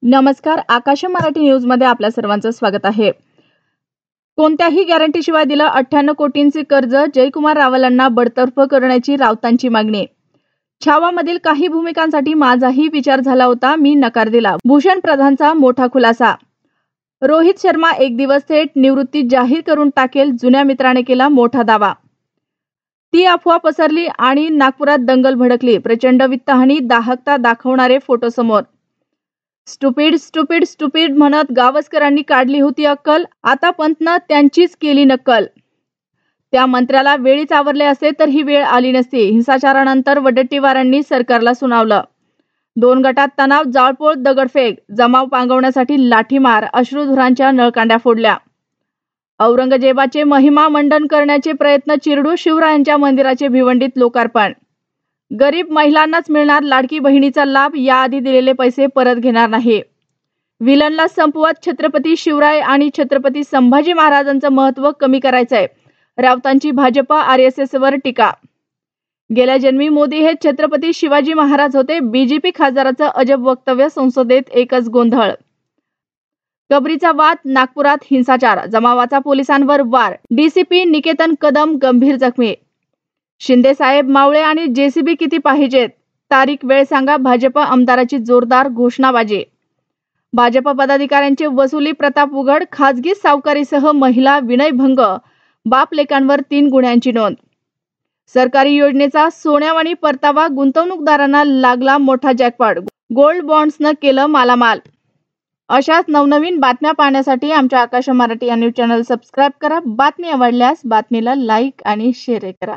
नमस्कार, आकाश मराठी न्यूज मध्ये आपल्या सर्वांचं स्वागत आहे। कोणत्याही गॅरंटीशिवाय दिलं 98 कोटींचे कर्ज, जयकुमार रावलांना बडतर्फ करण्याची राऊतांची मागणी। छावामधील काही भूमिकांसाठी माझाही विचार झाला होता, मी नकार दिला। भूषण प्रधानचा मोठा खुलासा। रोहित शर्मा एक दिवस थेट निवृत्ती जाहीर करून टाकेल, जुन्या मित्राने केला मोठा दावा। ती अफवा पसरली आणि नागपुरात दंगल भडकली। प्रचंड वित्तहानी, दाहकता दाखवणारे फोटो समोर। स्टुपिड स्टुपिड स्टुपिड म्हणत गावस्करांनी काढली होती अक्कल, आता पंतनं त्यांचीच केली नक्कल। त्या मंत्र्याला वेळीच आवरले असते तर ही वेळ आली नसती। हिंसाचारानंतर वडेट्टीवारांनी सरकारला सुनावलं। 2 गटात तणाव, जाळपोळ, दगडफेक, जमाव पांगवण्यासाठी लाठीमार, अश्रुधुरांच्या नळकांड्या फोडल्या। औरंगजेबाचे महिमा मंडन करण्याचे प्रयत्न चिरडू, शिवरायांच्या मंदिराचे भिवंडीत लोकार्पण। गरीब महिलांनाच मिळणार लाडकी बहिणीचा लाभ, याआधी दिलेले पैसे परत घेणार नाही। विलनला संपवत छत्रपती शिवराय आणि छत्रपती संभाजी महाराजांचं महत्त्व कमी करायचंय, राऊतांची भाजपा RSSवर टीका। गेल्या जन्मी मोदी हे छत्रपती शिवाजी महाराज होते, BJP खासदाराचं अजब वक्तव्य, संसदेत एकच गोंधळ। कबरीचा वाद, नागपुरात हिंसाचार, जमावाचा पोलिसांवर वार, DCP निकेतन कदम गंभीर जखमी। शिंदे साहेब, मावळे आणि JCB किती पाहिजेत, तारीख वेळ सांगा, भाजप आमदाराची जोरदार घोषणाबाजी। भाजप पदाधिकाऱ्यांचे वसुली प्रताप उघड, खासगी सावकारीसह महिला विनयभंग, बाप लेकांवर 3 गुन्ह्यांची नोंद। सरकारी योजनेचा सोन्यावाणी परतावा, गुंतवणूकदारांना लागला मोठा जॅकपॉट, गोल्ड बॉन्ड्सनं केलं मालामाल। अशाच नवनवीन बातम्या पाहण्यासाठी आमच्या आकाश मराठी या न्यूज चॅनल सबस्क्राईब करा। बातमी आवडल्यास बातमीला लाईक आणि शेअर करा।